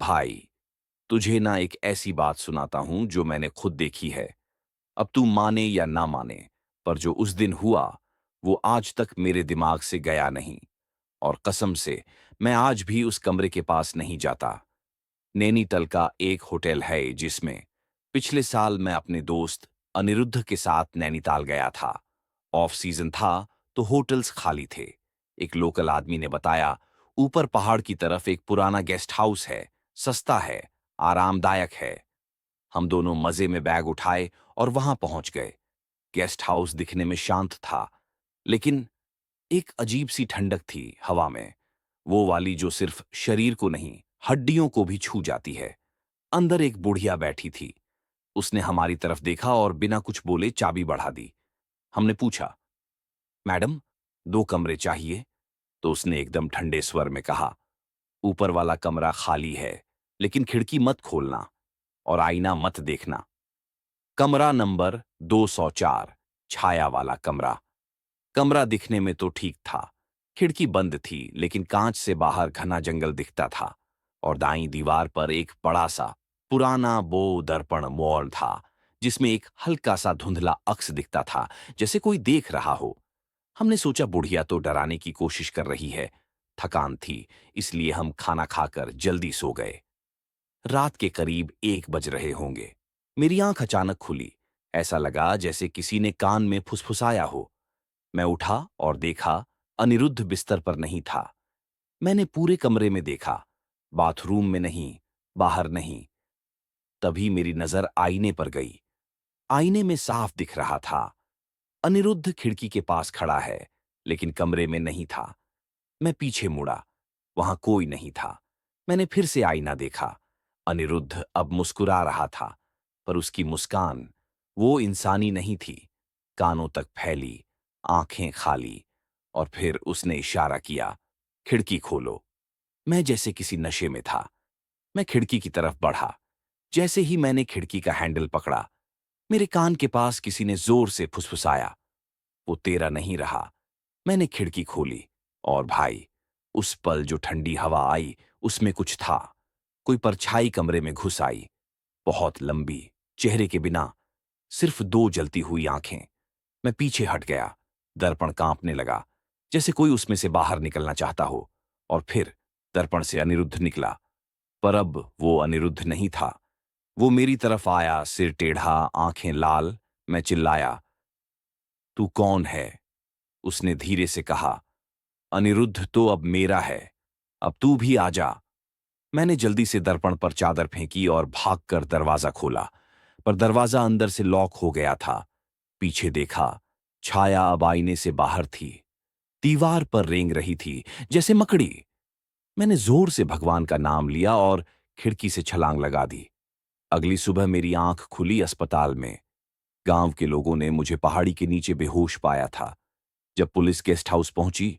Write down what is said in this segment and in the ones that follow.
भाई, तुझे ना एक ऐसी बात सुनाता हूं जो मैंने खुद देखी है। अब तू माने या ना माने, पर जो उस दिन हुआ वो आज तक मेरे दिमाग से गया नहीं। और कसम से मैं आज भी उस कमरे के पास नहीं जाता। नैनीताल का एक होटल है जिसमें पिछले साल मैं अपने दोस्त अनिरुद्ध के साथ नैनीताल गया था। ऑफ सीजन था तो होटल्स खाली थे। एक लोकल आदमी ने बताया, ऊपर पहाड़ की तरफ एक पुराना गेस्ट हाउस है, सस्ता है, आरामदायक है। हम दोनों मजे में बैग उठाए और वहां पहुंच गए। गेस्ट हाउस दिखने में शांत था, लेकिन एक अजीब सी ठंडक थी हवा में, वो वाली जो सिर्फ शरीर को नहीं, हड्डियों को भी छू जाती है। अंदर एक बुढ़िया बैठी थी। उसने हमारी तरफ देखा और बिना कुछ बोले चाबी बढ़ा दी। हमने पूछा, मैडम, 2 कमरे चाहिए? तो उसने एकदम ठंडे स्वर में कहा, ऊपर वाला कमरा खाली है, लेकिन खिड़की मत खोलना और आईना मत देखना। कमरा नंबर 204, छाया वाला कमरा। कमरा दिखने में तो ठीक था। खिड़की बंद थी, लेकिन कांच से बाहर घना जंगल दिखता था। और दाईं दीवार पर एक बड़ा सा पुराना बो दर्पण मॉल था, जिसमें एक हल्का सा धुंधला अक्स दिखता था, जैसे कोई देख रहा हो। हमने सोचा बुढ़िया तो डराने की कोशिश कर रही है। थकान थी, इसलिए हम खाना खाकर जल्दी सो गए। रात के करीब 1 बज रहे होंगे। मेरी आंख अचानक खुली। ऐसा लगा जैसे किसी ने कान में फुसफुसाया हो। मैं उठा और देखा, अनिरुद्ध बिस्तर पर नहीं था। मैंने पूरे कमरे में देखा, बाथरूम में नहीं, बाहर नहीं। तभी मेरी नजर आईने पर गई। आईने में साफ दिख रहा था, अनिरुद्ध खिड़की के पास खड़ा है, लेकिन कमरे में नहीं था। मैं पीछे मुड़ा, वहां कोई नहीं था। मैंने फिर से आईना देखा। अनिरुद्ध अब मुस्कुरा रहा था, पर उसकी मुस्कान वो इंसानी नहीं थी। कानों तक फैली, आंखें खाली। और फिर उसने इशारा किया, खिड़की खोलो। मैं जैसे किसी नशे में था। मैं खिड़की की तरफ बढ़ा। जैसे ही मैंने खिड़की का हैंडल पकड़ा, मेरे कान के पास किसी ने जोर से फुसफुसाया, वो तेरा नहीं रहा। मैंने खिड़की खोली, और भाई, उस पल जो ठंडी हवा आई, उसमें कुछ था। कोई परछाई कमरे में घुस आई, बहुत लंबी, चेहरे के बिना, सिर्फ 2 जलती हुई आंखें। मैं पीछे हट गया। दर्पण कांपने लगा, जैसे कोई उसमें से बाहर निकलना चाहता हो। और फिर दर्पण से अनिरुद्ध निकला, पर अब वो अनिरुद्ध नहीं था। वो मेरी तरफ आया, सिर टेढ़ा, आंखें लाल। मैं चिल्लाया, तू कौन है? उसने धीरे से कहा, अनिरुद्ध तो अब मेरा है, अब तू भी आजा। मैंने जल्दी से दर्पण पर चादर फेंकी और भागकर दरवाजा खोला, पर दरवाजा अंदर से लॉक हो गया था। पीछे देखा, छाया अब आईने से बाहर थी, दीवार पर रेंग रही थी, जैसे मकड़ी। मैंने जोर से भगवान का नाम लिया और खिड़की से छलांग लगा दी। अगली सुबह मेरी आंख खुली अस्पताल में। गांव के लोगों ने मुझे पहाड़ी के नीचे बेहोश पाया था। जब पुलिस गेस्ट हाउस पहुंची,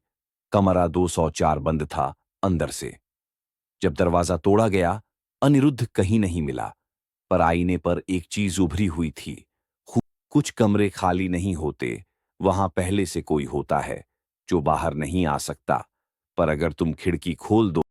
कमरा 204 बंद था अंदर से। जब दरवाजा तोड़ा गया, अनिरुद्ध कहीं नहीं मिला, पर आईने पर एक चीज उभरी हुई थी। कुछ कमरे खाली नहीं होते, वहां पहले से कोई होता है, जो बाहर नहीं आ सकता। पर अगर तुम खिड़की खोल दो